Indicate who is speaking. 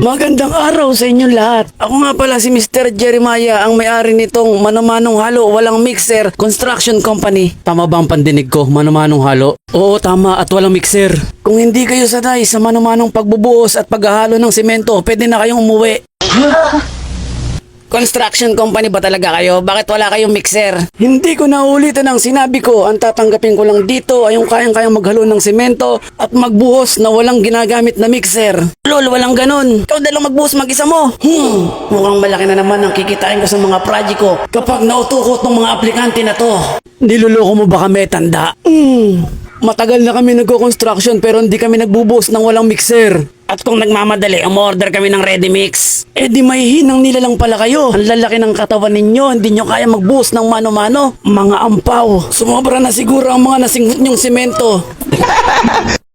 Speaker 1: Magandang araw sa inyo lahat. Ako nga pala si Mr. Jeremiah, ang may-ari nitong Mano-Manong Halo Walang Mixer Construction Company. Tama ba ang pandinig ko, Mano-Manong Halo? Oo, tama, at walang mixer. Kung hindi kayo sanay sa mano-manong pagbubuhos at paghahalo ng semento, pwede na kayong umuwi. Construction company ba talaga kayo? Bakit wala kayong mixer? Hindi ko naulitan ang sinabi ko. Ang tatanggapin ko lang dito ay yung kayang-kayang maghalo ng semento at magbuhos na walang ginagamit na mixer. Lol, walang ganun. Ikaw na lang magbuhos mag-isa mo. Mukhang malaki na naman ang kikitain ko sa mga project ko kapag nautukot ng mga aplikante na to. Niluloko mo ba kami, tanda? Matagal na kami nagko-construction pero hindi kami nagbubuhos ng walang mixer. At kung nagmamadali, umorder kami ng ready mix. Eh di may hinang nila lang pala kayo. Ang lalaki ng katawan ninyo, hindi nyo kaya magbuhos ng mano-mano. Mga ampaw, sumobra na siguro ang mga nasinghot nyong semento.